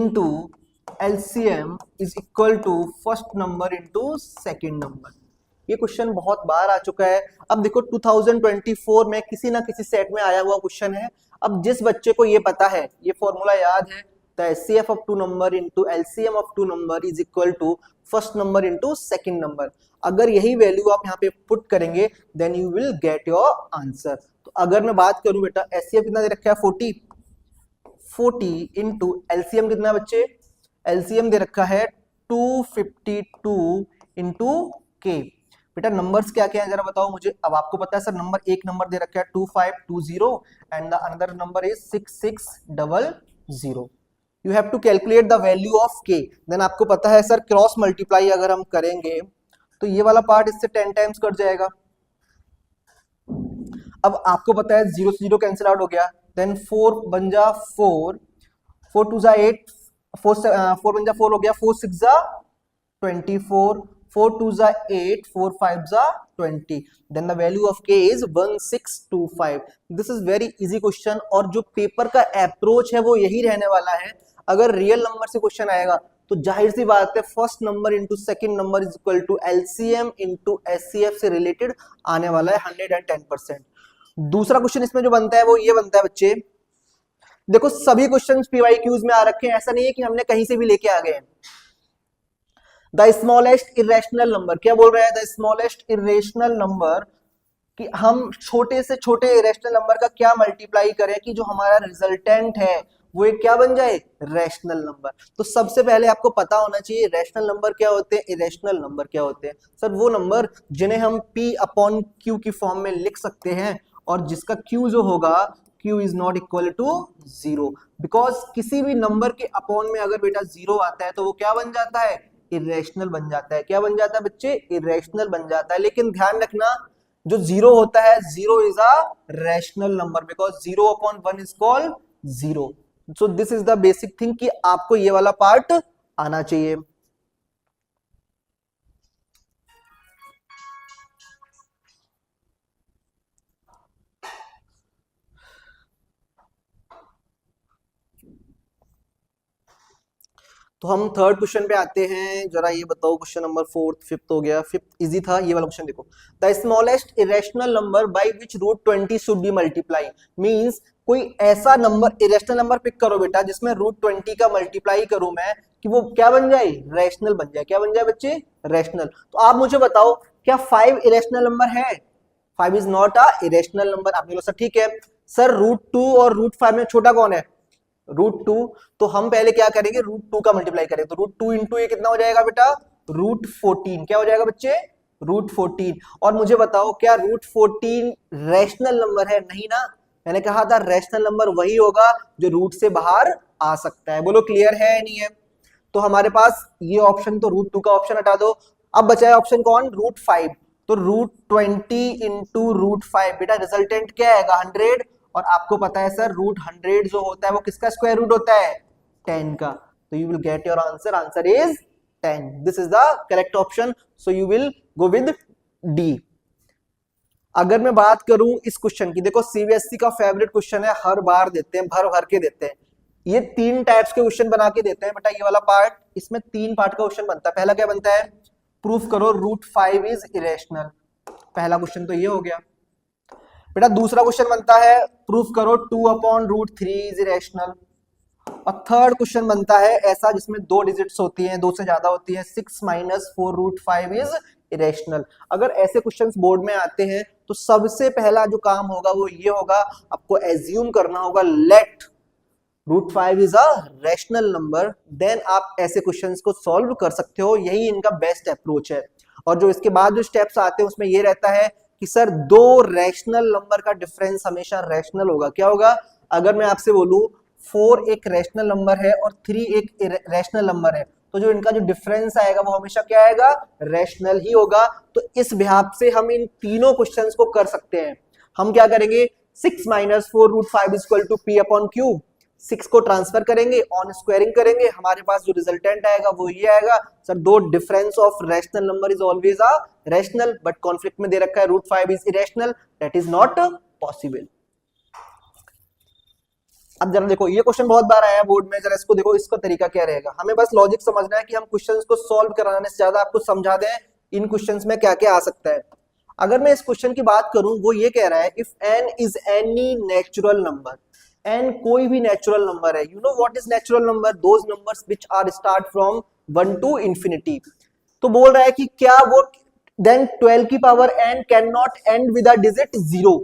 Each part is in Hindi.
Into LCM is equal to first number into second number. ये क्वेश्चन बहुत बार आ चुका है। अब देखो 2024 में किसी ना किसी सेट में आया हुआ क्वेश्चन है। अब जिस बच्चे को ये पता है, ये फॉर्मूला याद है, the HCF of two number into LCM of two number is equal to first number into second number. अगर यही वैल्यू आप यहाँ पे पुट करेंगे then you will get your answer. तो अगर मैं बात करूं बेटा, एचसीएफ कितना दे रखा है 40 इंटू एलसीएम कितना बच्चे, एलसीएम दे रखा है 252 इंटू के। बेटा नंबर्स क्या क्या है जरा बताओ मुझे। अब आपको पता है सर नंबर एक नंबर दे रखा है 2520 and the another number is 6600। You have to calculate the value of K. Then आपको पता है सर क्रॉस मल्टीप्लाई अगर हम करेंगे तो ये वाला पार्ट इससे 10 टाइम्स कट जाएगा। अब आपको पता है 0 से 0 कैंसिल आउट हो गया, देन 4 बन जा 4, 4 2 जा 8, 4 बन जा 4 हो गया, 4 6 जा 24, 4 2 जा 8, 4 5 जा 20, then the value of k is 1625। This is very easy question और जो पेपर का अप्रोच है वो यही रहने वाला है। अगर रियल नंबर से क्वेश्चन आएगा तो जाहिर सी बात है first number into second number is equal to LCM into HCF से रिलेटेड आने वाला है 110%। दूसरा क्वेश्चन इसमें जो बनता है वो ये बनता है बच्चे, देखो सभी क्वेश्चंस पीवाईक्यूज में आ रखे हैं, ऐसा नहीं है कि हमने कहीं से भी लेके आ गए हैं। द स्मॉलेस्ट इरेशनल नंबर, क्या बोल रहा है, द स्मॉलेस्ट इरेशनल नंबर, कि हम छोटे से छोटे इरेशनल नंबर का क्या मल्टीप्लाई करें कि जो हमारा रिजल्टेंट है वो एक क्या बन जाए, रैशनल नंबर। तो सबसे पहले आपको पता होना चाहिए रैशनल नंबर क्या होते हैं, इरेशनल नंबर क्या होते हैं। सर वो नंबर जिन्हें हम p अपॉन q की फॉर्म में लिख सकते हैं और जिसका q जो होगा q is not equal to 0, because किसी भी नंबर के अपॉन में अगर बेटा 0 आता है तो वो क्या बन जाता है, इरेशनल बन जाता है। क्या बन जाता है बच्चे, इरेशनल बन जाता है। लेकिन ध्यान रखना जो 0 होता है 0 is a rational number because 0 upon 1 is called 0। So this is the basic thing कि आपको ये वाला पार्ट आना चाहिए। तो हम थर्ड क्वेश्चन पे आते हैं। जरा ये बताओ क्वेश्चन नंबर फोर्थ, फिफ्थ हो गया, फिफ्थ इजी था, ये वाला क्वेश्चन देखो। The smallest irrational number by which route 20 should be multiply, means कोई ऐसा नंबर इरेशनल नंबर पिक करो बेटा जिसमें रूट 20 का मल्टीप्लाई करूं मैं कि वो क्या बन जाए, रैशनल बन जाए। क्या बन जाए बच्चे, रैशनल। तो आप मुझे बताओ क्या 5 इरेशनल नंबर है, 5 is not a irrational number. आपने बोला सर ठीक है, सर रूट 2 और रूट 5 में छोटा कौन है, रूट 2। तो हम पहले क्या करेंगे, रूट 2 का मल्टीप्लाई करेंगे। तो रूट 2 इंटू ये कितना हो जाएगा बेटा, रूट 14। क्या हो जाएगा बच्चे, रूट 14। और मुझे बताओ क्या रूट 14 रैशनल नंबर है, नहीं ना। मैंने कहा था रैशनल नंबर वही होगा जो रूट से बाहर आ सकता है। बोलो क्लियर है या नहीं है। तो हमारे पास ये ऑप्शन, तो रूट 2 का ऑप्शन हटा दो। अब बचा है ऑप्शन कौन, रूट 5। तो रूट 20 इंटू रूट 5, बेटा रिजल्टेंट क्या आएगा, 100। और आपको पता है सर रूट 100 जो होता है वो किसका स्क्वायर रूट होता है, 10 का। तो you will get your answer, answer is 10। This is the correct option, so you will go with D. अगर मैं बात करूं इस क्वेश्चन की, देखो सीबीएसई का फेवरेट क्वेश्चन है, हर बार देते हैं, भर भर के देते हैं। ये 3 टाइप्स के क्वेश्चन बना के देते हैं बेटा। ये वाला पार्ट, इसमें 3 पार्ट का क्वेश्चन बनता है। पहला क्या बनता है, प्रूफ करो रूट 5 इज इरेशनल। पहला क्वेश्चन तो ये हो गया बेटा। दूसरा क्वेश्चन बनता है प्रूफ करो 2 अपॉन रूट 3 इज इरेशनल। और थर्ड क्वेश्चन बनता है ऐसा जिसमें 2 डिजिट्स होती हैं, 2 से ज्यादा होती हैं, 6 माइनस 4 रूट 5 इज इरेशनल। अगर ऐसे क्वेश्चंस बोर्ड में आते हैं तो सबसे पहला जो काम होगा वो ये होगा, आपको एज्यूम करना होगा let root 5 is a rational number, then आप ऐसे क्वेश्चंस को सॉल्व कर सकते हो। यही इनका बेस्ट अप्रोच है। और जो इसके बाद जो स्टेप्स आते हैं उसमें ये रहता है कि सर 2 रैशनल नंबर का डिफरेंस हमेशा रैशनल होगा। क्या होगा, अगर मैं आपसे बोलूं 4 एक रैशनल नंबर है और 3 एक रैशनल नंबर है, तो जो इनका जो डिफरेंस आएगा वो हमेशा क्या आएगा, रैशनल ही होगा। तो इस बिहाफ से हम इन तीनों क्वेश्चंस को कर सकते हैं। हम क्या करेंगे, 6 minus 4 root 5 is equal to P upon Q. 6 को ट्रांसफर करेंगे, ऑन स्क्वायरिंग करेंगे, हमारे पास जो रिजल्टेंट आएगा वो ये आएगा। Sir 2 difference of rational number is always a rational, but conflict में दे रखा है root 5 is irrational, that is not possible. अब जरा देखो, ये क्वेश्चन बहुत बार आया है बोर्ड में, जरा इसको देखो, इसका तरीका क्या रहेगा। हमें बस लॉजिक समझना है कि हम क्वेश्चंस को सॉल्व कराने से ज्यादा आपको समझा दें इन क्वेश्चंस में क्या क्या आ सकता है। अगर मैं इस क्वेश्चन की बात करूं, वो ये कह रहा है if n is any natural number, n कोई भी नेचुरल नंबर है, you know what is natural number, those numbers which are start from 1 to infinity. तो बोल रहा है कि क्या वो देन 12 की power n can not and with a digit 0।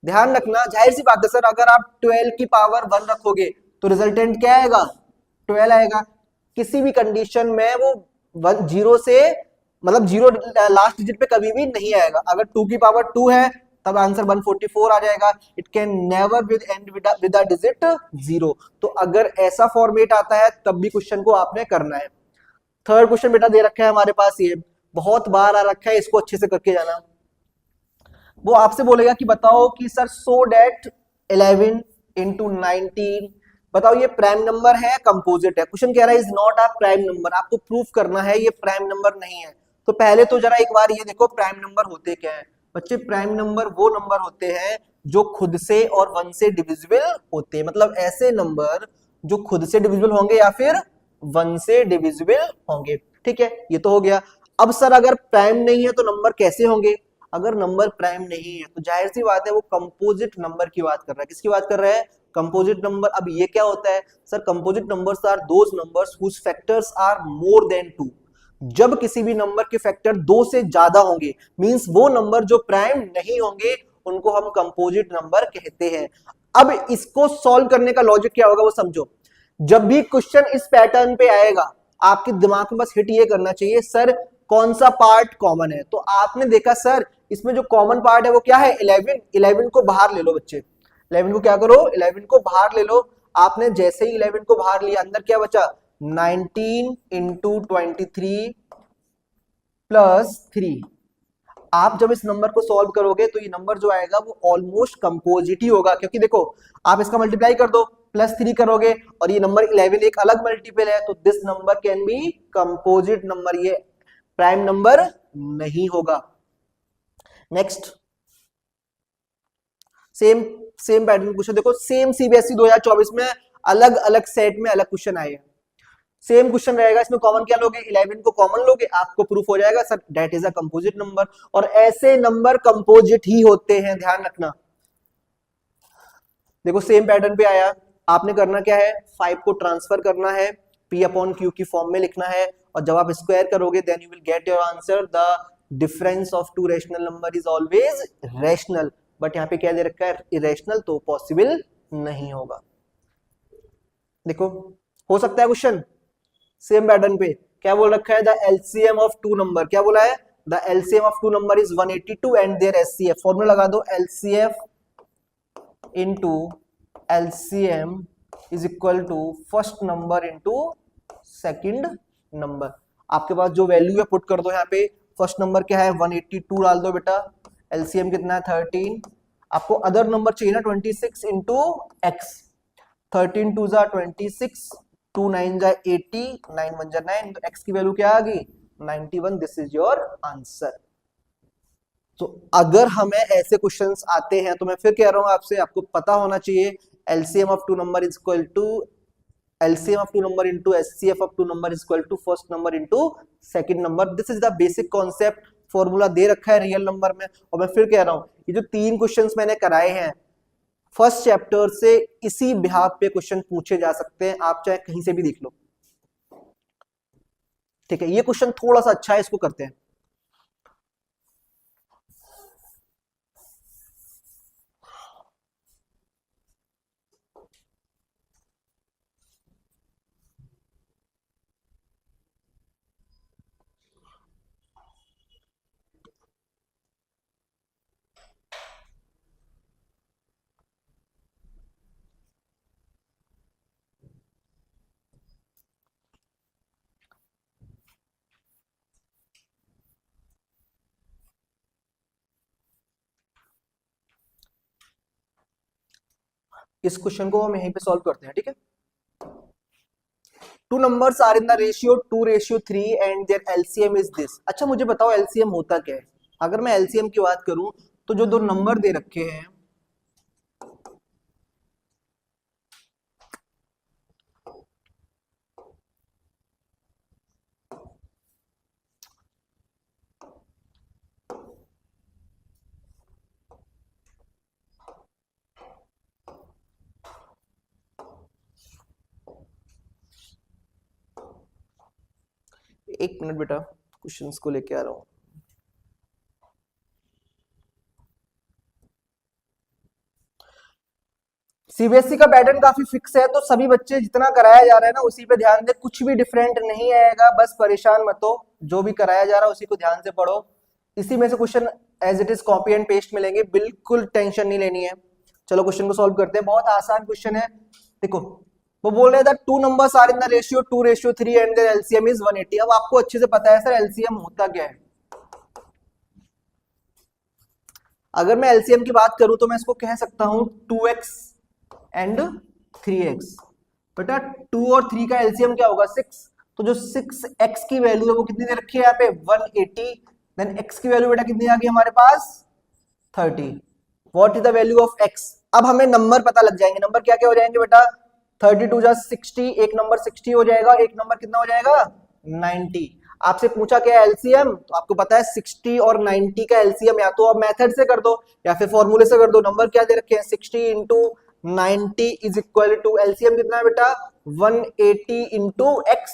ध्यान रखना, जाहिर सी बात है सर, अगर आप 12 की पावर 1 रखोगे तो रिजल्टेंट क्या आएगा, 12 आएगा। किसी भी कंडीशन में वो 0 से मतलब 0 लास्ट डिजिट पे कभी भी नहीं आएगा। अगर 2 की पावर 2 है तब आंसर 144 आ जाएगा। It can never with and with a digit 0। तो अगर ऐसा फॉर्मेट आता है तब भी क्वेश्चन को आपने करना है। थर्ड क्वेश्चन बेटा दे रखा है हमारे पास, ये बहुत बार आ रखा है, इसको अच्छे से करके जाना। वो आपसे बोलेगा कि बताओ कि सर सो डेट 11 इंटू 19, बताओ ये प्राइम नंबर है कंपोजिट है। क्वेश्चन कह रहा है is not a prime number, आपको प्रूफ करना है ये प्राइम नंबर नहीं है। तो पहले तो जरा एक बार ये देखो प्राइम नंबर होते क्या है बच्चे। प्राइम नंबर वो नंबर होते हैं जो खुद से और 1 से डिविजिबल होते हैं, मतलब ऐसे नंबर जो खुद से डिविजिबल होंगे या फिर 1 से डिविजिबल होंगे। ठीक है, ये तो हो गया। अब सर अगर प्राइम नहीं है तो नंबर कैसे होंगे। अगर नंबर प्राइम नहीं है तो जाहिर सी बात है वो कंपोजिट नंबर की बात कर रहा है। किसकी बात कर रहा है, कंपोजिट नंबर। अब ये क्या होता है sir, composite numbers are those numbers whose factors are more than 2। जब किसी भी नंबर के फैक्टर 2 से ज्यादा होंगे, मींस वो नंबर जो प्राइम नहीं होंगे उनको हम कंपोजिट नंबर कहते हैं। अब इसको सॉल्व करने का लॉजिक क्या होगा वो समझो। जब भी क्वेश्चन इस पैटर्न पे आएगा आपके दिमाग में बस हिट ये करना चाहिए सर कौन सा पार्ट कॉमन है। तो आपने देखा सर इसमें जो कॉमन पार्ट है वो क्या है, 11। 11 को बाहर ले लो बच्चे, 11 को क्या करो, 11 को बाहर ले लो। आपने जैसे ही 11 को बाहर लिया अंदर क्या बचा, 19 इंटू 23 प्लस 3। आप जब इस नंबर को सॉल्व करोगे तो ये नंबर जो आएगा वो ऑलमोस्ट कंपोजिट ही होगा, क्योंकि देखो आप इसका मल्टीप्लाई कर दो, +3 करोगे और ये नंबर 11 एक अलग मल्टीपल है, तो this number can be composite number, ये प्राइम नंबर नहीं होगा। Next same same pattern question देखो, सेम सीबीएसई 2024 में अलग अलग सेट में अलग क्वेश्चन आए हैं। सेम क्वेश्चन रहेगा, इसमें कॉमन क्या लोगे, 11 को कॉमन लोगे, आपको प्रूफ हो जाएगा sir that is a composite number. और ऐसे नंबर कंपोजिट ही होते हैं, ध्यान रखना। देखो सेम पैटर्न पे आया, आपने करना क्या है, 5 को ट्रांसफर करना है, p अपॉन क्यू की फॉर्म में लिखना है, और जब आप स्क्वायर करोगे then you will get your answer. The difference of two rational number is always rational, but यहाँ पे क्या दे रखा है, इरेशनल, तो पॉसिबल नहीं होगा। देखो हो सकता है क्वेश्चन सेम पैटर्न पे, क्या बोल रखा है, the LCM of two number, क्या बोला है, the LCM of two number is 182 and their HCF. Formula लगा दो, LCF into LCM is equal to first number into second number. आपके पास जो वैल्यू है पुट कर दो यहाँ पे, फर्स्ट नंबर क्या है 182 डाल दो बेटा, एलसीएम कितना है 13, आपको अदर नंबर चाहिए ना 26 इंटू एक्स, 13 टू जा 26, 2 9 जा 80, 9 1 जा 9, तो x की वैल्यू क्या आ गई 91। This is your answer. तो अगर हमें ऐसे क्वेश्चंस आते हैं तो मैं फिर कह रहा हूं आपसे, आपको पता होना चाहिए LCM of two number is equal to LCM of two number into HCF of two number is equal to first number into second number. This is the basic concept, formula दे रखा है रियल नंबर में। और मैं फिर कह रहा हूं ये जो 3 क्वेश्चंस मैंने कराए हैं फर्स्ट चैप्टर से, इसी बिहाफ पे क्वेश्चन पूछे जा सकते हैं, आप चाहे कहीं से भी देख लो। ठीक है, ये क्वेश्चन थोड़ा सा अच्छा है, इसको करते हैं। इस क्वेश्चन को हम यहीं पे सॉल्व करते हैं। ठीक है, two numbers are in the ratio 2:3 and their LCM is this. अच्छा मुझे बताओ एलसीएम होता क्या है। अगर मैं एलसीएम की बात करूं तो जो दो नंबर दे रखे हैं एक मिनट बेटा, क्वेश्चंस को लेके आ रहा हूं। सीबीएसई का पैटर्न काफी फिक्स है, तो सभी बच्चे जितना कराया जा रहा है ना उसी पे ध्यान दे, कुछ भी डिफरेंट नहीं आएगा, बस परेशान मत हो, जो भी कराया जा रहा है उसी को ध्यान से पढ़ो। इसी में से question as it is copy and paste मिलेंगे, बिल्कुल टेंशन नहीं लेनी है। चलो क्वेश्चन को सॉल्व करते हैं, बहुत आसान क्वेश्चन है। देखो वो बोल रहे थे two numbers are in the ratio 2:3 and their LCM is 180। अब आपको अच्छे से पता है सर एलसीएम होता क्या है। अगर मैं एलसीएम की बात करूं तो मैं इसको कह सकता हूं 2x एंड 3x। बेटा 2 और 3 का एलसीएम क्या होगा 6, तो जो 6x की वैल्यू है वो कितनी दे रखी है यहाँ पे 180, देन x की वैल्यू बेटा कितनी आ गई हमारे पास 30। What is the value of x। अब हमें नंबर पता लग जाएंगे, नंबर क्या क्या हो जाएंगे बेटा 32 जा 60, एक नंबर 60 हो जाएगा, एक नंबर कितना हो जाएगा 90। आपसे पूछा क्या है एलसीएम, तो आपको पता है 60 और 90 का एलसीएम या तो आप मेथड से कर दो या फिर फॉर्मूले से कर दो। नंबर क्या दे रखे हैं 60 into 90 is equal to LCM कितना है बेटा 180 इंटू एक्स,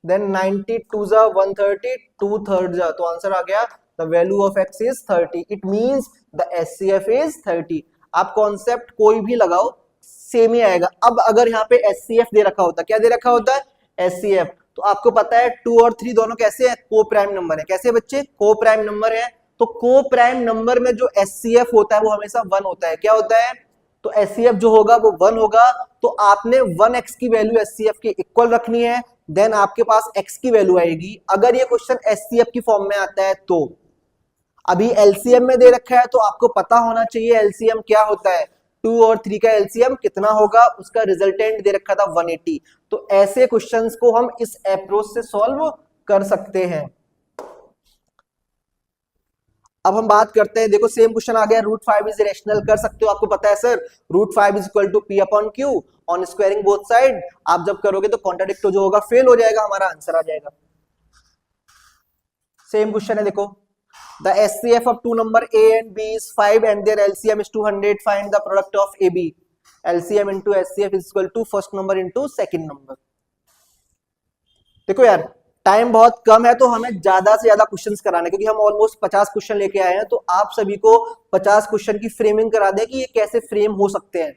देन 90 टू जा 130, 2/3 जा, तो आंसर आ गया the value of x is 30। It means the HCF is 30। आप कॉन्सेप्ट कोई भी लगाओ सेम ही आएगा। अब अगर यहाँ पे एचसीएफ दे रखा होता, क्या दे रखा होता है एचसीएफ, तो आपको पता है 2 और 3 दोनों कैसे हैं को प्राइम नंबर है। कैसे बच्चे को प्राइम नंबर है, तो को प्राइम नंबर में जो एचसीएफ होता है वो हमेशा 1 होता है। क्या होता है, तो एचसीएफ जो होगा वो 1 होगा, तो आपने 1x की वैल्यू एचसीएफ के इक्वल रखनी है, देन आपके पास x की वैल्यू आएगी। अगर ये क्वेश्चन एचसीएफ की फॉर्म में आता है तो अभी एलसीएम में दे रखा है तो आपको पता होना चाहिए एलसीएम क्या होता है। 2 और 3 का एलसीएम कितना होगा, उसका रिजल्टेंट दे रखा था 180। तो ऐसे क्वेश्चंस को हम इस अप्रोच से सॉल्व कर सकते हैं। अब हम बात करते हैं, देखो सेम क्वेश्चन आ गया, √5 इज इरेशनल कर सकते हो। आपको पता है sir √5 is equal to p upon q on squaring both side. आप जब करोगे तो कॉन्ट्राडिक्ट जो होगा फेल हो जाएगा, हमारा आंसर आ जाएगा। सेम क्वेश्चन है देखो, the HCF of 2 number a and b is 5 and their LCM is 200, find the product of AB। LCM into HCF is equal to first number into second number. देखो यार टाइम बहुत कम है तो हमें ज्यादा से ज्यादा क्वेश्चंस कराने, क्योंकि हम ऑलमोस्ट 50 क्वेश्चन लेके आए हैं, तो आप सभी को 50 क्वेश्चन की फ्रेमिंग करा दें कि ये कैसे फ्रेम हो सकते हैं।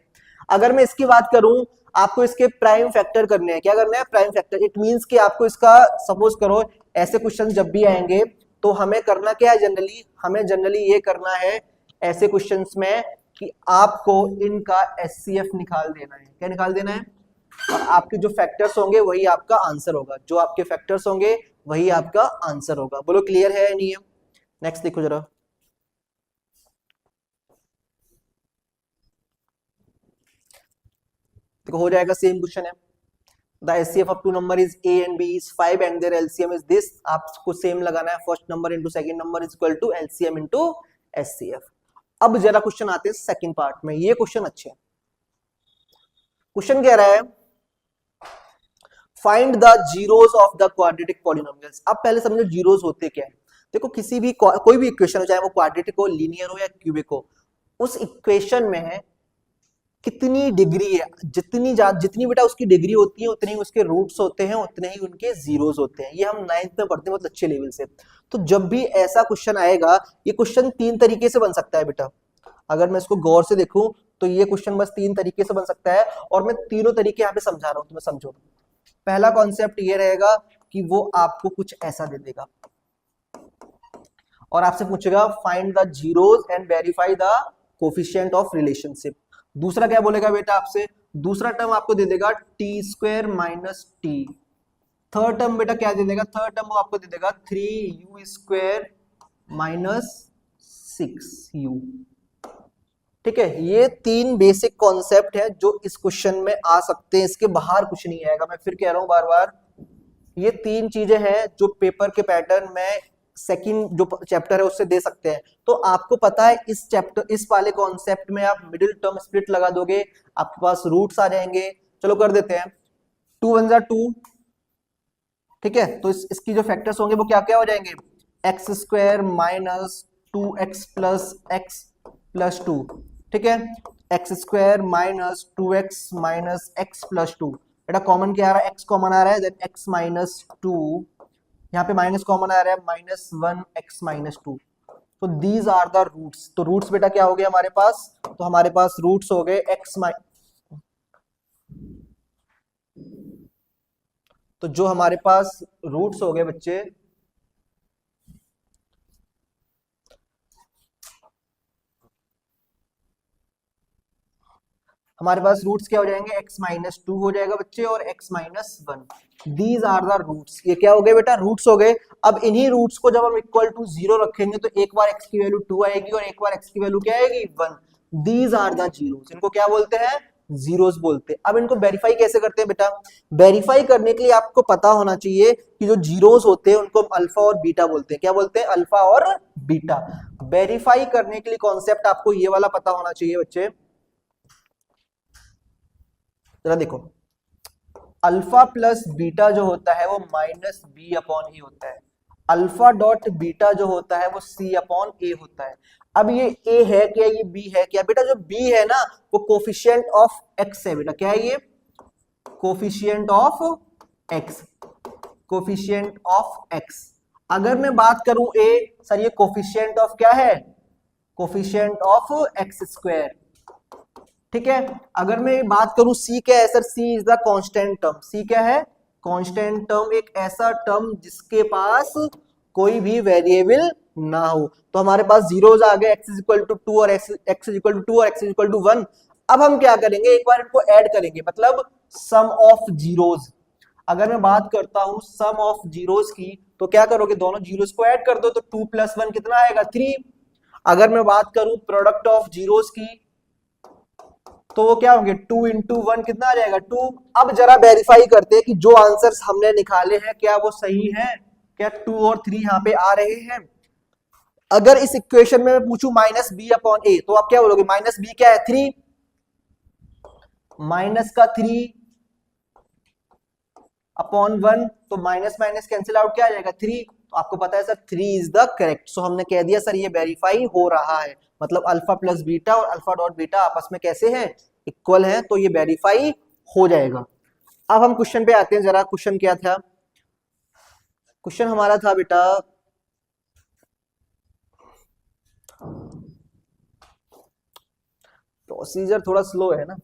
अगर मैं इसकी बात करूं, आपको इसके प्राइम फैक्टर करने हैं। क्या करना है प्राइम फैक्टर। इट मींस कि आपको इसका सपोज करो ऐसे क्वेश्चन जब भी आएंगे तो हमें करना क्या है जनरली, हमें जनरली ये करना है ऐसे क्वेश्चंस में कि आपको इनका एचसीएफ निकाल देना है। क्या निकाल देना है, और आपके जो फैक्टर्स होंगे वही आपका आंसर होगा, जो आपके फैक्टर्स होंगे वही आपका आंसर होगा। बोलो क्लियर है या नहीं है। नेक्स्ट देखो जरा, देखो हो जाएगा सेम क्वेश्चन है, the HCF of 2 number is a and b is 5 and their LCM is this। आपको सेम लगाना है, first number into second number is equal to LCM into HCF. अब जरा क्वेश्चन आते हैं सेकंड पार्ट में, ये क्वेश्चन अच्छे हैं। क्वेश्चन कह रहा है find the zeros of the quadratic polynomials. अब पहले समझो जीरोस होते क्या है। देखो किसी भी कोई भी इक्वेशन हो, चाहे वो क्वाड्रेटिक हो, लीनियर हो या क्यूबिक हो, उस इक्वेशन में कितनी डिग्री है, जितनी बेटा उसकी डिग्री होती है उतने ही उसके रूट्स होते हैं, उतने ही उनके जीरोस होते हैं। ये हम 9th में पढ़ते हैं बहुत अच्छे लेवल से। तो जब भी ऐसा क्वेश्चन आएगा, ये क्वेश्चन 3 तरीके से बन सकता है बेटा। अगर मैं इसको गौर से देखूं तो ये क्वेश्चन बस 3 तरीके से बन सकता है, और मैं तीनों तरीके यहाँ पे समझा रहा हूं, तुम्हें समझो। पहला कॉन्सेप्ट ये रहेगा कि वो आपको कुछ ऐसा दे देगा और आपसे पूछेगा find the zeros and verify the coefficient of relationship. दूसरा क्या बोलेगा बेटा आपसे, दूसरा टर्म आपको दे देगा t² minus t। Third term बेटा क्या दे देगा, थर्ड टर्म वो आपको दे देगा 3u² माइनस 6u। ठीक है, ये 3 बेसिक कॉन्सेप्ट है जो इस क्वेश्चन में आ सकते हैं, इसके बाहर कुछ नहीं आएगा। मैं फिर कह रहा हूं बार बार, ये 3 चीजें हैं जो पेपर के पैटर्न में सेकंड जो चैप्टर है उससे दे सकते हैं। तो आपको पता है इस चैप्टर, इस वाले कॉन्सेप्ट में आप मिडिल टर्म स्प्लिट लगा दोगे, आपके पास रूट्स आ जाएंगे। चलो कर देते हैं, 2 1 2। ठीक है, तो इसकी जो फैक्टर्स होंगे वो क्या क्या हो जाएंगे, x² minus 2x plus x plus 2। ठीक है, x² minus 2x minus x plus 2। बेटा कॉमन क्या आ रहा है, x कॉमन आ रहा है, देन x माइनस 2 यहाँ पे माइनस कॉमन आ रहा है, -1 x-2। तो दीज आर द रूट्स। तो रूट्स बेटा क्या हो गया हमारे पास, तो हमारे पास रूट्स हो गए तो जो हमारे पास रूट्स हो गए बच्चे, हमारे पास रूट्स क्या हो जाएंगे, x-2 हो जाएगा बच्चे और x-1। These are the roots. ये क्या हो गए बेटा, रूट्स हो गए। अब इन्हीं रूट्स को जब हम इक्वल टू 0 रखेंगे तो एक बार x की वैल्यू 2 आएगी और एक बार x की वैल्यू क्या आएगी, 1। These are the zeros. इनको क्या बोलते हैं, जीरोस बोलते हैं। अब इनको वेरीफाई कैसे करते हैं बेटा, वेरीफाई करने के लिए आपको पता होना चाहिए कि जो जीरोस होते हैं उनको हम अल्फा और बीटा बोलते हैं। क्या बोलते हैं, अल्फा और बीटा। वेरीफाई करने के लिए कॉन्सेप्ट आपको ये वाला पता होना चाहिए बच्चे। जरा देखो, अल्फा प्लस बीटा जो होता है वो -b/a होता है। अल्फा डॉट बीटा जो होता है वो c/a होता है। अब ये a है क्या, ये b है क्या बेटा, जो b है ना वो कोफिशिएंट ऑफ x है बेटा। क्या है ये, coefficient of x, coefficient of x। अगर मैं बात करूं a, सर ये कोफिशिएंट ऑफ क्या है, कोफिशिएंट ऑफ x²। ठीक है। अगर मैं बात करूं सी क्या है, sir C is the constant term. C क्या है, कांस्टेंट टर्म, एक ऐसा टर्म जिसके पास कोई भी वेरिएबल ना हो। तो हमारे पास जीरोस आ गए, x इक्वल टू 2 और x इक्वल टू 2 और x इक्वल टू 1। अब हम क्या करेंगे, एक बार इनको ऐड करेंगे, मतलब सम ऑफ जीरोस। अगर मैं बात करता हूं सम ऑफ जीरोस की, तो क्या करोगे, दोनों जीरोस को ऐड कर दो, तो 2 + 1 कितना आएगा, 3। अगर मैं बात करूं प्रोडक्ट ऑफ जीरोस की, तो वो क्या होंगे, 2 × 1 कितना आ जाएगा, 2। अब जरा वेरीफाई करते हैं कि जो आंसर्स हमने निकाले हैं क्या वो सही है, क्या 2 और 3 यहाँ पे आ रहे हैं। अगर इस इक्वेशन में मैं पूछूं -b/a, तो आप क्या बोलोगे, -b क्या है, 3, माइनस का 3/1, तो माइनस माइनस कैंसिल आउट क्या आ जाएगा, 3। तो आपको पता है सर 3 इज द करेक्ट। सो हमने कह दिया सर ये वेरीफाई हो रहा है, मतलब अल्फा प्लस बीटा और अल्फा डॉट बीटा आपस में कैसे हैं, इक्वल है, तो ये वेरीफाई हो जाएगा। अब हम क्वेश्चन पे आते हैं, जरा क्वेश्चन क्या था। क्वेश्चन हमारा था बेटा, प्रोसीजर थोड़ा स्लो है ना,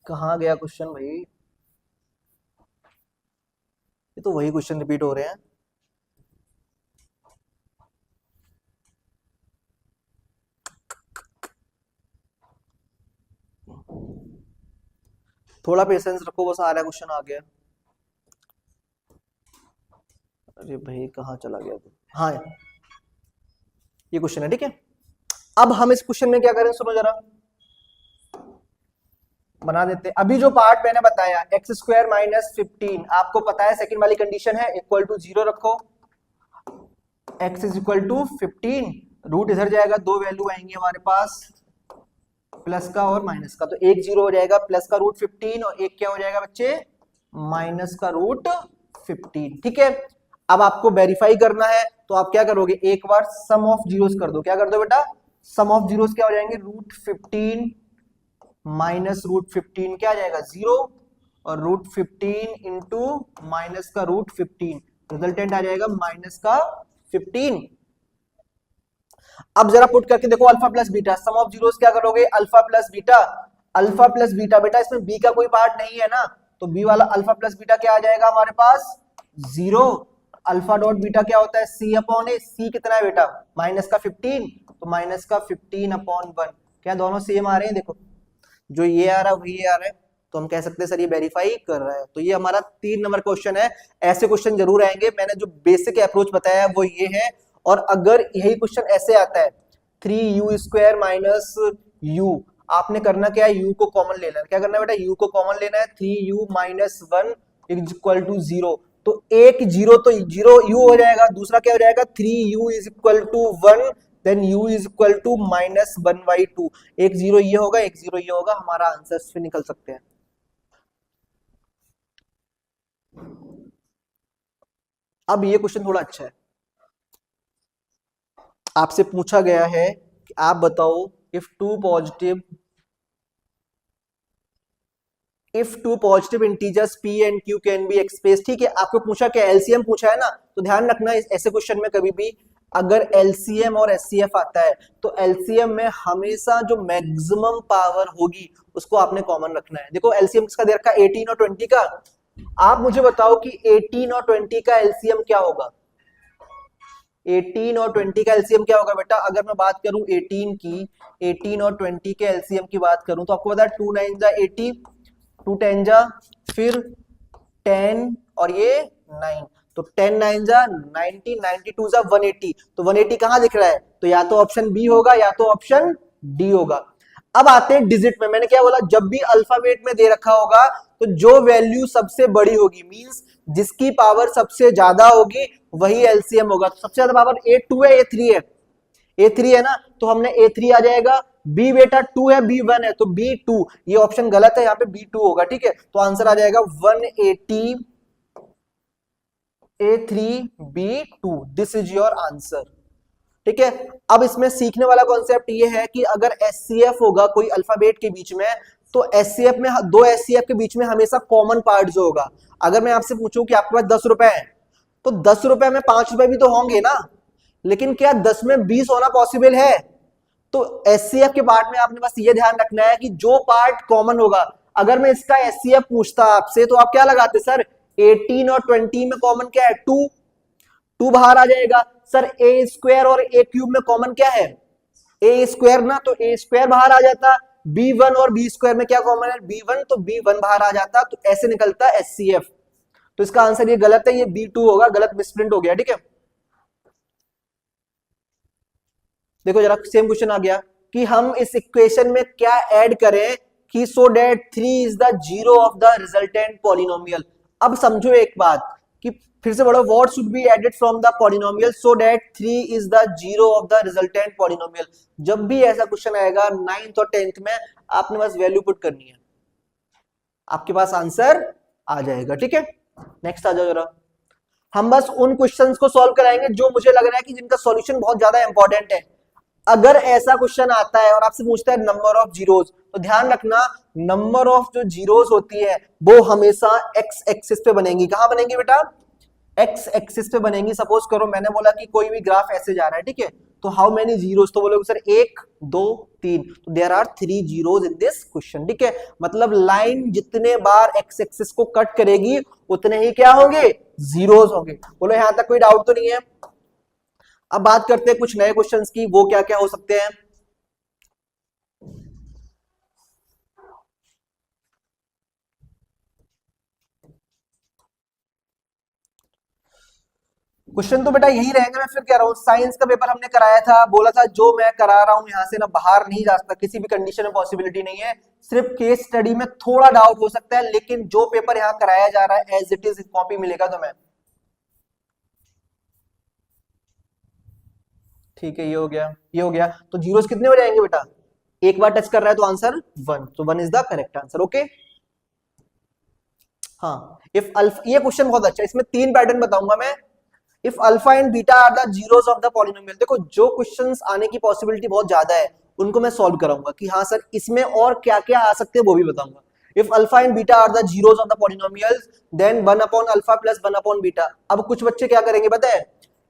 कहाँ गया क्वेश्चन भाई, ये तो वही क्वेश्चन रिपीट हो रहे हैं। थोड़ा पेशेंस रखो, बस आ रहा है, क्वेश्चन आ गया। अरे भाई कहाँ चला गया तू, हाँ ये क्वेश्चन है, ठीक है। अब हम इस क्वेश्चन में क्या करें, सुनो जरा, बना देते हैं। अभी जो पार्ट मैंने बताया x² - 15, आपको पता है सेकंड वाली कंडीशन है, इक्वल टू 0 रखो, x = 15, रूट इधर जाएगा, दो वैल्यू आएंगी हमारे पास, प्लस का और माइनस का, तो एक 0 हो जाएगा, प्लस का रूट 15 और एक क्या हो जाएगा बच्चे, माइनस का रूट 15। ठीक है। अब आपको वेरीफाई करना है, तो आप क्या करोगे, एक बार सम ऑफ जीरोस कर दो। क्या कर दो बेटा, सम ऑफ जीरोस क्या हो जाएंगे, रूट 15 माइनस रूट 15 क्या आ जाएगा, 0, और रूट 15 इंटू माइनस का रूट 15, रिजल्टेंट आ जाएगा माइनस का 15। अब जरा पुट करके देखो, alpha plus beta, sum of zeros क्या करोगे, alpha plus beta, alpha plus beta, बेटा इसमें बी का कोई पार्ट नहीं है ना, तो बी वाला अल्फा प्लस बीटा क्या आ जाएगा हमारे पास, 0। अल्फा डॉट बीटा क्या होता है, c/a, c कितना है बेटा, माइनस का 15, तो माइनस का 15/1। क्या दोनों सेम आ रहे हैं, देखो जो ये आ रहा है वही ये आ रहा है, तो हम कह सकते हैं सर ये वेरीफाई कर रहा है। तो ये हमारा 3 नंबर क्वेश्चन है। ऐसे क्वेश्चन जरूर आएंगे, मैंने जो बेसिक अप्रोच बताया है वो ये है। और अगर यही क्वेश्चन ऐसे आता है 3u² - u, आपने करना क्या है, u को कॉमन लेना है। क्या करना है बेटा, u को कॉमन लेना है, 3u - 1 = 0। तो एक 0 तो 0 u हो जाएगा, दूसरा क्या हो जाएगा, 3u = 1, देन u = -1/2। एक 0 ये होगा, एक 0 ये होगा, हमारा आंसर फिर निकल सकते हैं। अब ये क्वेश्चन थोड़ा अच्छा है, आपसे पूछा गया है कि आप बताओ if two positive integers p and q can be express. ठीक है, आपको पूछा क्या, एलसीएम पूछा है ना, तो ध्यान रखना ऐसे क्वेश्चन में कभी भी अगर एलसीएम और एचसीएफ आता है तो एलसीएम में हमेशा जो मैक्सिमम पावर होगी उसको आपने कॉमन रखना है। देखो एलसीएम किसका दे रखा है, 18 और 20 का। आप मुझे बताओ कि 18 और 20 का एलसीएम क्या होगा। 18 और 20 का एलसीएम क्या होगा बेटा, अगर मैं बात करूं 18 और 20 के एलसीएम की बात करूं तो आपको पता है 2 9 जा 80, 2 10 जा फिर 10 और ये 9, तो 10 9 जा 90, 92 जा 180, तो 180 कहां दिख रहा है, तो या तो ऑप्शन बी होगा या तो ऑप्शन डी होगा। अब आते हैं डिजिट में, मैंने क्या बोला, जब भी अल्फाबेट में दे रखा होगा तो जो वैल्यू सबसे बड़ी होगी मींस जिसकी पावर सबसे ज्यादा होगी वही एलसीएम होगा। तो सबसे ज्यादा पावर A2 है A3 है, A3 है ना, तो हमने A3 आ जाएगा। B बेटा 2 है B1 है तो B2, ये ऑप्शन गलत है, यहाँ पे B2 होगा। ठीक है, तो आंसर आ जाएगा 180 A3 B2, this is your answer. ठीक है, अब इसमें सीखने वाला कॉन्सेप्ट ये है कि अगर एचसीएफ होगा कोई अल्फाबेट के बीच में तो एचसीएफ में दो एचसीएफ के बीच में हमेशा कॉमन पार्ट जो होगा, अगर मैं आपसे पूछूं कि आपके पास 10 रुपए है तो 10 रुपए में 5 रुपए भी तो होंगे ना, लेकिन क्या 10 में 20 होना पॉसिबल है। तो एचसीएफ के पार्ट में आपने बस ये ध्यान रखना है कि जो पार्ट कॉमन होगा, अगर मैं इसका एचसीएफ पूछता आपसे तो आप क्या लगाते सर, 18 और 20 में कॉमन क्या है, 2 बाहर आ जाएगा। सर ए स्क्वायर और ए क्यूब में कॉमन क्या है, ए स्क्वायर ना, तो ए स्क्वायर बाहर आ जाता। B1 और B स्क्वायर में क्या कॉमन है, B1, तो B1 बाहर आ जाता, तो ऐसे निकलता एचसीएफ। तो इसका आंसर ये गलत है, ये B2 होगा, गलत मिसप्रिंट हो गया। ठीक है, देखो जरा सेम क्वेश्चन आ गया कि हम इस इक्वेशन में क्या ऐड करें कि so that 3 is the zero of the resultant polynomial. अब समझो एक बात कि फिर से बड़ा, what should be added from the polynomial so that 3 is the zero of the resultant polynomial. जब भी ऐसा क्वेश्चन आएगा 9th और 10th में आपने बस वैल्यू पुट करनी है, आपके पास आंसर आ जाएगा। ठीक है, नेक्स्ट आ जाओ जरा, हम बस उन क्वेश्चंस को सॉल्व कराएंगे जो मुझे लग रहा है कि जिनका सॉल्यूशन बहुत ज्यादा इंपॉर्टेंट है। अगर ऐसा क्वेश्चन आता है और आपसे पूछता है नंबर ऑफ जीरोस, तो ध्यान रखना नंबर ऑफ जो जीरोस होती है वो हमेशा एक्स एक्सिस पे बनेगी। कहां बनेगी बेटा, एक्स एक्सिस पे बनेगी। सपोज करो मैंने बोला कि कोई भी ग्राफ ऐसे जा रहा है, ठीक है, तो हाउ मेनी जीरोस, तो बोलोगे सर 1 2 3, तो there are 3 zeros in this question. ठीक है, मतलब लाइन जितने बार एक्स एक्सिस को कट करेगी उतने ही क्या होंगे, जीरोस होंगे। बोलो यहां तक कोई डाउट तो नहीं है। अब बात करते हैं कुछ नए क्वेश्चंस की, वो क्या क्या हो सकते हैं। क्वेश्चन तो बेटा यही रहेंगे, मैं फिर कह रहा हूं साइंस का पेपर हमने कराया था, बोला था जो मैं करा रहा हूं यहां से ना बाहर नहीं जा सकता, किसी भी कंडीशन में पॉसिबिलिटी नहीं है, सिर्फ केस स्टडी में थोड़ा डाउट हो सकता है, लेकिन जो पेपर यहां कराया जा रहा है एज इट इज कॉपी मिलेगा तुम्हें। ठीक है, ये हो गया, ये हो गया। तो जीरोस कितने हो जाएंगे बेटा, एक बार टच कर रहा है तो आंसर 1, तो 1 is the correct answer. Okay, हाँ, इफ अल्फा, ये क्वेश्चन बहुत अच्छा है, इसमें 3 पैटर्न बताऊंगा मैं। If alpha and beta are the zeros of the polynomial, देखो जो क्वेश्चंस आने की पॉसिबिलिटी बहुत ज्यादा है उनको मैं सॉल्व कराऊंगा कि हाँ सर इसमें और क्या क्या आ सकते हैं वो भी बताऊंगा। If alpha and beta are the zeros of the polynomial then 1 upon alpha plus 1 upon beta. अब कुछ बच्चे क्या करेंगे पता है,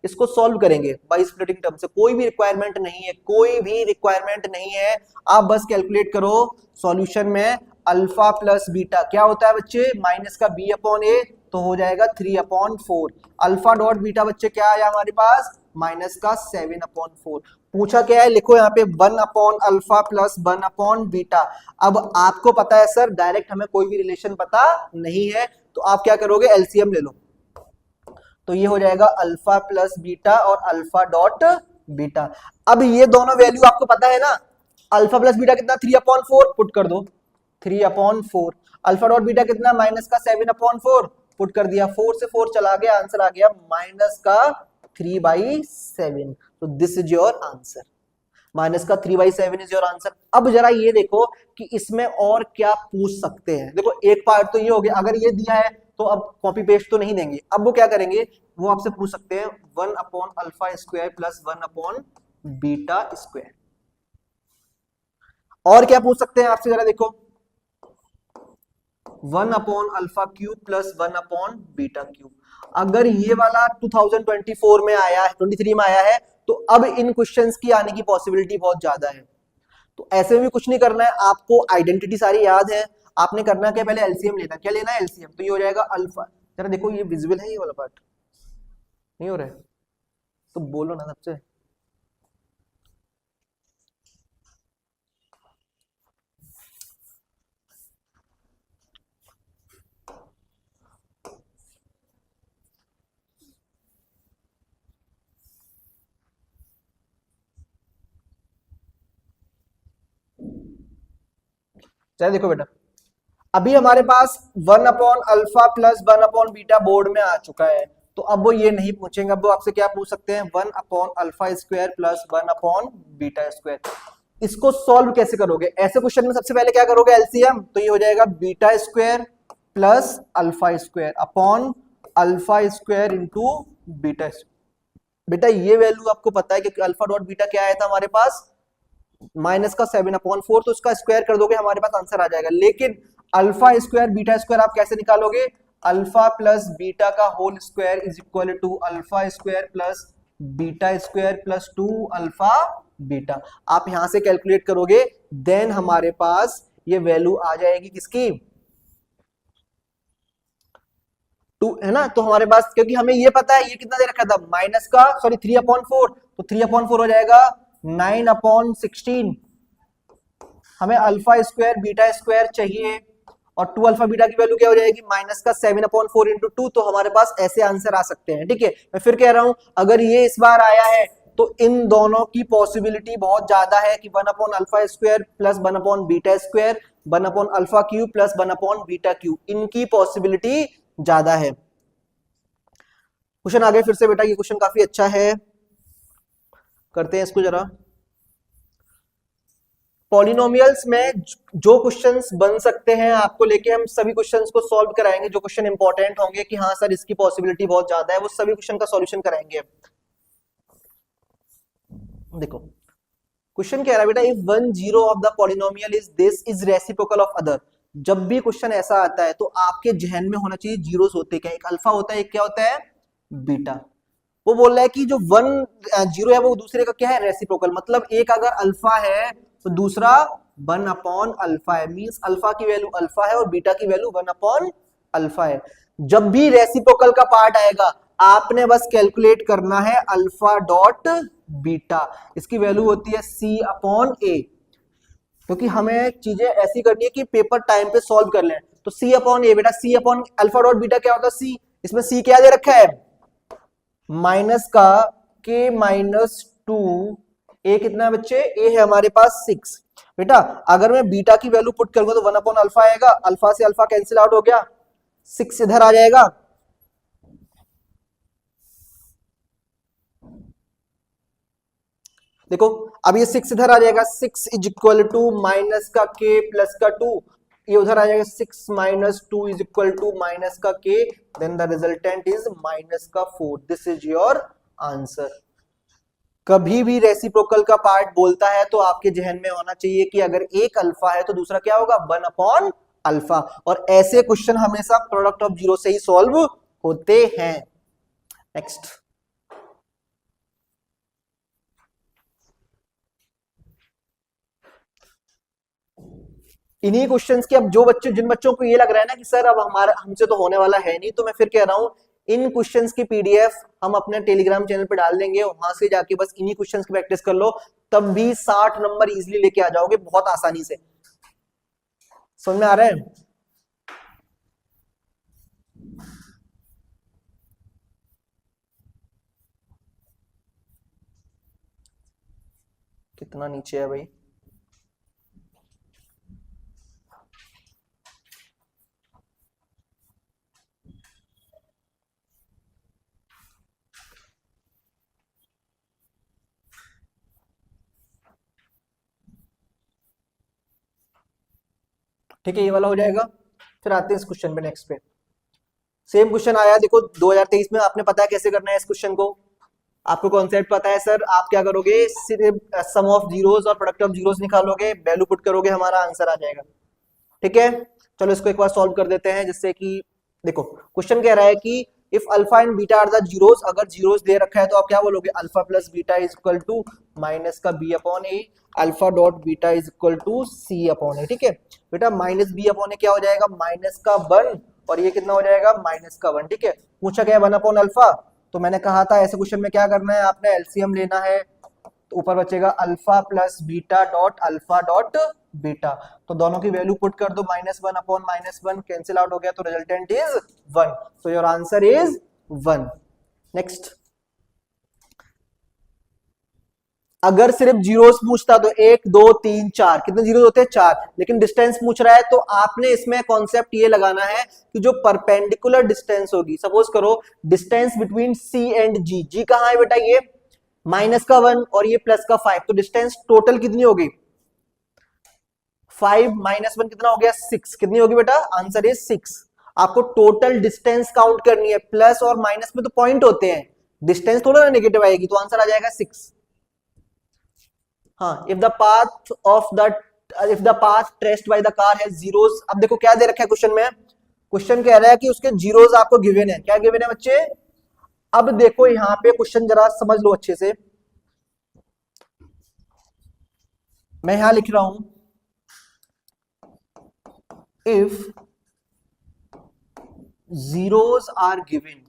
इसको सॉल्व करेंगे बाय स्प्लिटिंग टर्म से। कोई भी रिक्वायरमेंट नहीं है, कोई भी रिक्वायरमेंट नहीं है, आप बस कैलकुलेट करो सॉल्यूशन में अल्फा प्लस बीटा क्या होता है बच्चे, माइनस का बी अपॉन ए, तो हो जाएगा 3 अपॉन 4। अल्फा डॉट बीटा बच्चे क्या आया हमारे पास, माइनस का 7 अपॉन 4। पूछा क्या है, लिखो यहाँ पे 1 upon alpha plus 1 upon beta. अब आपको पता है सर डायरेक्ट हमें कोई भी रिलेशन पता नहीं है, तो आप क्या करोगे, एलसीएम ले लो, तो ये हो जाएगा अल्फा प्लस बीटा और अल्फा डॉट बीटा। अब ये दोनों वैल्यू आपको पता है ना, अल्फा प्लस बीटा कितना 3 अपॉन 4, पुट कर दो 3 अपॉन 4। अल्फा डॉट बीटा कितना, माइनस का 7 अपॉन 4, पुट कर दिया, 4 से 4 चला गया, आंसर आ गया माइनस का 3/7। तो this is your answer, minus का 3/7 इज योर आंसर। अब जरा ये देखो कि इसमें और क्या पूछ सकते हैं। देखो एक पार्ट तो ये हो गया, अगर ये दिया है तो अब कॉपी पेस्ट तो नहीं देंगे, अब वो क्या करेंगे, वो आपसे पूछ सकते हैं 1/अल्फा प्लस 1/बीटा स्क्वायर। और क्या पूछ सकते हैं आपसे, जरा देखो, 1/अल्फा क्यूब प्लस 1/बीटा क्यूब। अगर ये वाला 2024 में आया है, 23 में आया है, तो अब इन क्वेश्चंस की आने की पॉसिबिलिटी बहुत ज्यादा है। तो ऐसे में भी कुछ नहीं करना है, आपको आइडेंटिटी सारी याद है, आपने करना क्या, पहले एलसीएम लेना। क्या लेना है, एलसीएम। तो ये हो जाएगा अल्फा, जरा देखो ये विजिबल है ये वाला पार्ट, नहीं हो रहा है तो बोलो ना सबसे। चलो देखो बेटा, अभी हमारे पास 1/अल्फा प्लस 1/बीटा बोर्ड में आ चुका है, तो अब वो ये नहीं पूछेंगे, अब वो आपसे क्या पूछ सकते हैं, 1/अल्फा स्क्वायर प्लस 1/बीटा स्क्वायर। इसको सॉल्व कैसे करोगे, ऐसे क्वेश्चन में सबसे पहले क्या करोगे, एलसीएम। तो ये हो जाएगा beta square plus alpha square upon alpha square into beta square. बेटा ये वैल्यू आपको पता है कि अल्फा डॉट बीटा क्या आया था हमारे पास, -7/4, तो इसका स्क्वायर कर दोगे हमारे पास आंसर आ जाएगा। लेकिन अल्फा स्क्वायर बीटा स्क्वायर आप कैसे निकालोगे, अल्फा प्लस बीटा का whole square is equal to alpha square plus beta square plus 2 alpha beta. आप यहां से कैलकुलेट करोगे, देन हमारे पास ये वैल्यू आ जाएगी किसकी, 2 है ना। तो हमारे पास, क्योंकि हमें ये पता है ये कितना दे रखा था, माइनस का सॉरी 3/4, तो 3/4 हो जाएगा 9/16। हमें अल्फा स्क्वायर बीटा स्क्वायर चाहिए, और 2 अल्फा बीटा की वैल्यू क्या हो जाएगी, माइनस का 7/4 इंटू 2। तो हमारे पास ऐसे आंसर आ सकते हैं, ठीक है। मैं फिर कह रहा हूं, अगर ये इस बार आया है तो इन दोनों की पॉसिबिलिटी बहुत ज्यादा है कि 1/अल्फा स्क्वायर प्लस 1/बीटा स्क्वायर, 1/अल्फा क्यूब प्लस 1/बीटा क्यूब, इनकी पॉसिबिलिटी ज्यादा है। क्वेश्चन आगे फिर से बेटा, ये क्वेश्चन काफी अच्छा है, करते हैं इसको जरा। पॉलिनोमियल्स में जो क्वेश्चंस बन सकते हैं आपको लेके हम सभी क्वेश्चंस को सॉल्व कराएंगे। जो क्वेश्चन इंपॉर्टेंट होंगे कि हाँ सर इसकी पॉसिबिलिटी बहुत ज्यादा है, वो सभी क्वेश्चन का सॉल्यूशन कराएंगे। देखो क्वेश्चन क्या है बेटा, if one zero of the polynomial is this is reciprocal of other. जब भी क्वेश्चन ऐसा आता है तो आपके जहन में होना चाहिए जीरोस होते क्या, एक अल्फा होता है, एक क्या होता है, बीटा। वो बोल रहा है कि जो 1 0 है वो दूसरे का क्या है, रेसिप्रोकल। मतलब एक अगर अल्फा है तो दूसरा 1/अल्फा है, मींस अल्फा की वैल्यू अल्फा है और बीटा की वैल्यू 1/अल्फा है। जब भी रेसिप्रोकल का पार्ट आएगा आपने बस कैलकुलेट करना है अल्फा डॉट बीटा, इसकी वैल्यू होती है C/A, क्योंकि हमें चीजें ऐसी करनी है कि पेपर टाइम पे सॉल्व कर लें। तो C/A बेटा, C/अल्फा डॉट बीटा क्या होता है, C, इसमें C क्या दे रखा है, माइनस का K-2, A कितना है बच्चे, A है हमारे पास 6। बेटा अगर मैं बीटा की वैल्यू पुट करूंगा तो 1/अल्फा आएगा, अल्फा से अल्फा कैंसिल आउट हो गया, 6 इधर आ जाएगा। देखो अब ये 6 इधर आ जाएगा, 6 इज इक्वल टू माइनस का K प्लस का 2, ये उधर आ जाएगा 6 minus 2 is equal to minus का K, then the resultant is minus का 4। This is your answer. कभी भी रेसिप्रोकल का पार्ट बोलता है तो आपके जहन में होना चाहिए कि अगर एक अल्फा है तो दूसरा क्या होगा, 1/अल्फा। और ऐसे क्वेश्चन हमेशा प्रोडक्ट ऑफ जीरो से ही सॉल्व होते हैं। नेक्स्ट, इन्हीं क्वेश्चंस की अब जो बच्चे, जिन बच्चों को ये लग रहा है ना कि सर अब हमारा हमसे तो होने वाला है नहीं, तो मैं फिर कह रहा हूं इन क्वेश्चंस की पीडीएफ हम अपने टेलीग्राम चैनल पे डाल देंगे, वहां से जाके बस इन्हीं क्वेश्चंस की प्रैक्टिस कर लो, तब भी 60 नंबर इजीली लेके आ जाओगे बहुत आसानी से। समझ में आ रहा है? कितना नीचे है भाई, ठीक है ये वाला हो जाएगा। फिर आते हैं इस क्वेश्चन पे, नेक्स्ट पे। सेम क्वेश्चन आया देखो 2023 में, आपने पता है कैसे करना है इस क्वेश्चन को, आपको कॉन्सेप्ट पता है सर। आप क्या करोगे, सिर्फ सम ऑफ जीरोस और प्रोडक्ट ऑफ जीरोस निकालोगे, वैल्यू पुट करोगे, हमारा आंसर आ जाएगा। ठीक है, चलो इसको एक बार सॉल्व कर देते हैं, जिससे कि देखो क्वेश्चन कह रहा है कि if alpha and beta are the zeros, अगर जीरोस दे रखा है तो आप क्या बोलोगे, alpha plus beta is equal to minus का B upon A, alpha dot beta is equal to C upon A. ठीक है बेटा, माइनस बी अपॉन ए क्या हो जाएगा, माइनस का 1, और ये कितना हो जाएगा, माइनस का 1। ठीक है, पूछा गया 1 अपॉन अल्फा, तो मैंने कहा था ऐसे क्वेश्चन में क्या करना है, आपने एलसीएम लेना है, तो ऊपर बचेगा alpha plus beta dot alpha dot beta, तो दोनों की वैल्यू पुट कर दो, -1 अपॉन -1 कैंसिल आउट हो गया, तो resultant is 1, so your answer is 1। Next, अगर सिर्फ जीरोस पूछता तो 1 2 3 4, कितने जीरोस होते हैं, 4, लेकिन डिस्टेंस पूछ रहा है, तो आपने इसमें कॉन्सेप्ट ये लगाना है कि जो परपेंडिकुलर डिस्टेंस होगी, सपोज करो डिस्टेंस बिटवीन सी एंड जी, जी कहां है बेटा, ये माइनस का 1 और ये प्लस का 5, तो डिस्टेंस टोटल कितनी होगी, 5 माइनस 1 कितना हो गया, 6, कितनी होगी बेटा, आंसर इज 6। आपको टोटल डिस्टेंस काउंट करनी है, प्लस और माइनस में तो पॉइंट होते हैं, डिस्टेंस थोड़ा ना नेगेटिव आएगी, तो आंसर आ जाएगा 6। हाँ, if the path traced by the car has zeros, अब देखो क्या दे रखा है क्वेश्चन में, क्वेश्चन कह रहा है कि उसके जीरोस आपको गिवन है, क्या गिवन है बच्चे। अब देखो यहां पे क्वेश्चन जरा समझ लो अच्छे से, मैं यहां लिख रहा हूं, इफ जीरोस आर गिवन,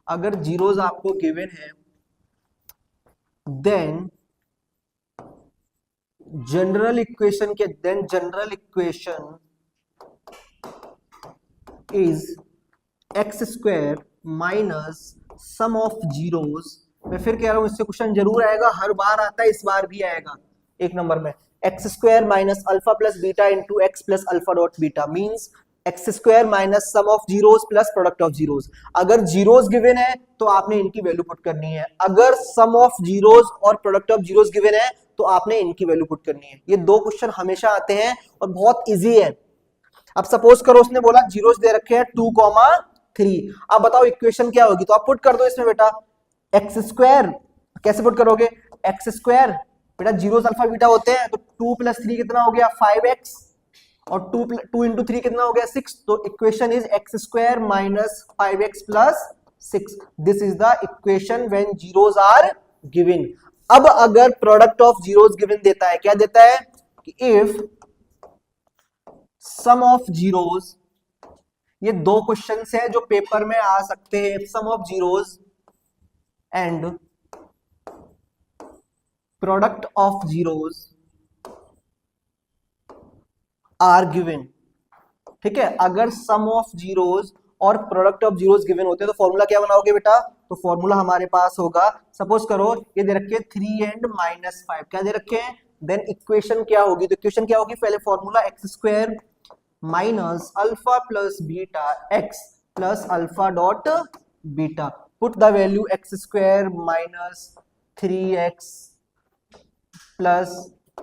अगर जीरोस आपको गिवन है, then general equation is x square minus sum of zeros. मैं फिर कह रहा हूं, इससे क्वेश्चन जरूर आएगा, हर बार आता है, इस बार भी आएगा। एक नंबर में x square minus alpha plus beta into x plus alpha dot beta, means x square minus sum of zeros plus product of zeros. अगर जीरोस गिवन है तो आपने इनकी वैल्यू पुट करनी है, अगर सम ऑफ जीरोस और प्रोडक्ट ऑफ जीरोस गिवन है तो आपने इनकी वैल्यू पुट करनी है। ये दो क्वेश्चन हमेशा आते हैं और बहुत इजी है। अब सपोज करो उसने बोला जीरोस दे रखे हैं 2,3, अब बताओ इक्वेशन क्या होगी, तो आप पुट कर दो इसमें बेटा एक्स स्क्वायर, कैसे पुट करोगे, एक्स स्क्वायर बेटा जीरोस अल्फा बीटा होते हैं, तो 2 + 3 कितना हो गया 5x, और 2 इंटू 3 कितना हो गया 6, तो equation is x square minus 5x plus 6। This is the equation when zeros are given. अब अगर प्रोडक्ट ऑफ जीरोस गिवन देता है, क्या देता है कि इफ सम ऑफ जीरोस, ये दो क्वेश्चंस हैं जो पेपर में आ सकते हैं, sum of zeros and product of zeros are given. ठीक है, अगर सम ऑफ जीरोस और प्रोडक्ट ऑफ जीरोस गिवन होते हैं तो फॉर्मूला क्या बनाओगे बेटा, तो फॉर्मूला हमारे पास होगा, सपोज करो ये दे रखे 3 एंड -5, क्या दे रखे हैं, देन इक्वेशन क्या होगी, तो इक्वेशन क्या होगी, पहले formula x square minus alpha plus beta x plus alpha dot beta, put the value x square minus 3x plus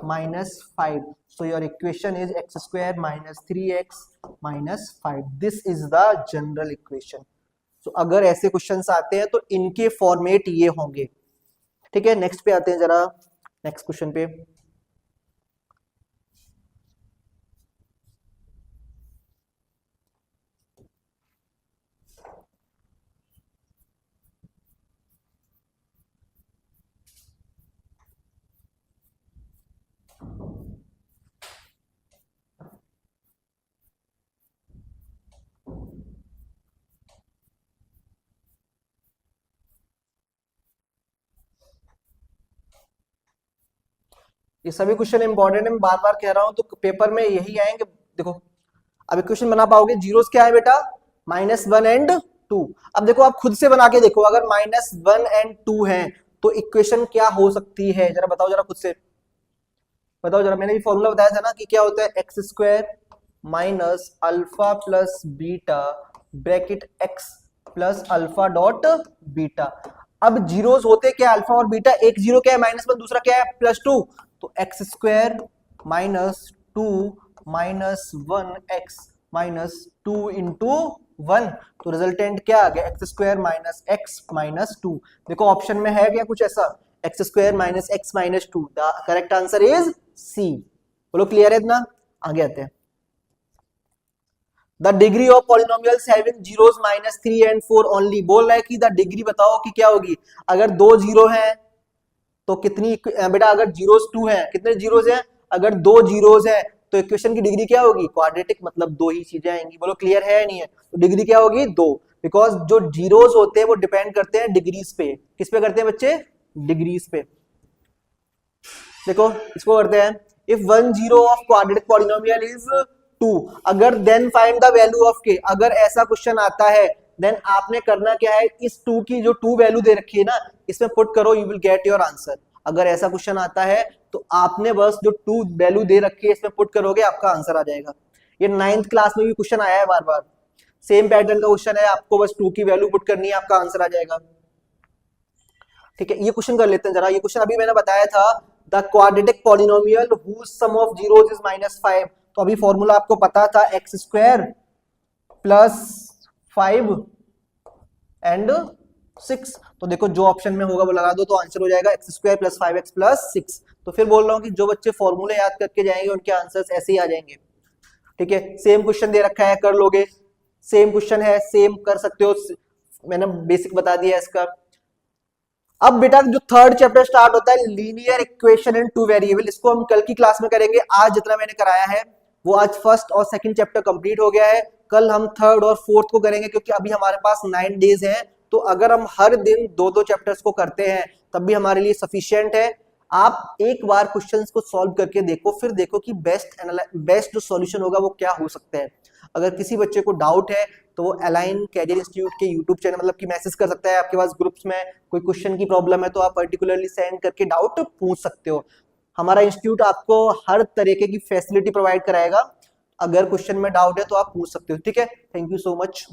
-5, so your equation is x square minus 3x minus 5. This is the general equation. So अगर ऐसे क्वेश्चंस आते हैं तो इनके फॉर्मेट ये होंगे। ठीक है, नेक्स्ट पे आते हैं जरा, नेक्स्ट क्वेश्चन पे। ये सभी क्वेश्चन इंपॉर्टेंट है, मैं बार बार कह रहा हूं, तो पेपर में यही आएंगे। देखो अब क्वेश्चन बना पाओगे, जीरोस क्या है बेटा, -1 एंड 2। अब देखो आप खुद से बना के देखो, अगर -1 एंड 2 है तो इक्वेशन क्या हो सकती है, जरा बताओ, जरा खुद से बताओ जरा। मैंने भी फॉर्मूला बताया था ना कि क्या होता है, x square minus alpha plus beta bracket x plus alpha dot beta. अब जीरोस होते क्या, अल्फा और बीटा, एक जीरो क्या है -1, दूसरा क्या है +2, तो x square minus 2 -1x -2 into 1, तो रिजल्टेंट क्या आ गया x square minus x minus 2। देखो ऑप्शन में है क्या कुछ ऐसा, x square minus x minus 2, the correct answer is C. बोलो क्लियर है इतना, आगे आते हैं। The degree of polynomials having zeros minus 3 and 4 only, बोल रहा है कि द डिग्री बताओ कि क्या होगी, अगर दो जीरो है तो कितनी, बेटा अगर जीरोस 2 है, कितने जीरोस हैं, अगर दो जीरोस है तो इक्वेशन की डिग्री क्या होगी, क्वाड्रेटिक, मतलब दो ही चीजें आएंगी। बोलो क्लियर है या नहीं है, तो डिग्री क्या होगी, दो, बिकॉज जो जीरोस होते हैं वो डिपेंड करते हैं डिग्रीज पे, किस पे करते हैं बच्चे, डिग्रीज पे। देखो इसको करते हैं, if one zero of quadratic polynomial is 2, अगर then find the value of k, अगर ऐसा क्वेश्चन आता है देन आपने करना क्या है, इस 2 की जो 2 वैल्यू दे रखी है ना इसमें पुट करो, you will get your answer. अगर ऐसा क्वेश्चन आता है तो आपने बस जो 2 वैल्यू दे रखी है इसमें पुट करोगे, आपका आंसर आ जाएगा। ये 9th क्लास में भी क्वेश्चन आया है बार बार, सेम पैटर्न का क्वेश्चन है, आपको बस 2 की वैल्यू पुट करनी है, आपका आंसर आ जाएगा। ठीक है, ये क्वेश्चन कर लेते हैं जरा। ये क्वेश्चन अभी मैंने बताया था, the quadratic polynomial whose sum of zeros is -5, तो अभी फॉर्मूला आपको पता था, एक्स स्क्वायर प्लस 5 एंड 6, तो देखो जो ऑप्शन में होगा वो लगा दो, तो आंसर हो जाएगा x square plus 5x plus 6। तो फिर बोल रहा हूं कि जो बच्चे फॉर्मूले याद करके जाएंगे उनके आंसर्स ऐसे ही आ जाएंगे। ठीक है, सेम क्वेश्चन दे रखा है, कर लोगे, सेम क्वेश्चन है, सेम कर सकते हो, मैंने बेसिक बता दिया इसका। अब बेटा जो थर्ड चैप्टर स्टार्ट होता है, linear equation in two variable, इसको हम कल की क्लास में करेंगे। आज जितना मैंने कराया है वो आज फर्स्ट और सेकंड चैप्टर कंप्लीट हो गया है, कल हम थर्ड और फोर्थ को करेंगे, क्योंकि अभी हमारे पास 9 डेज हैं, तो अगर हम हर दिन दो दो चैप्टर्स को करते हैं तब भी हमारे लिए सफिशिएंट है। आप एक बार क्वेश्चंस को सॉल्व करके देखो, फिर देखो कि बेस्ट जो सॉल्यूशन होगा वो क्या हो सकता है। अगर किसी बच्चे को डाउट है तो वो अलाइन कैरियर इंस्टीट्यूट के यूट्यूब चैनल, मतलब कि मैसेज कर सकता है, आपके पास ग्रुप्स में कोई क्वेश्चन की प्रॉब्लम है तो आप पर्टिकुलरली सेंड करके डाउट पूछ सकते हो। हमारा इंस्टीट्यूट आपको हर तरीके की फैसिलिटी प्रोवाइड कराएगा, अगर क्वेश्चन में डाउट है तो आप पूछ सकते हो। ठीक है, थैंक यू सो मच।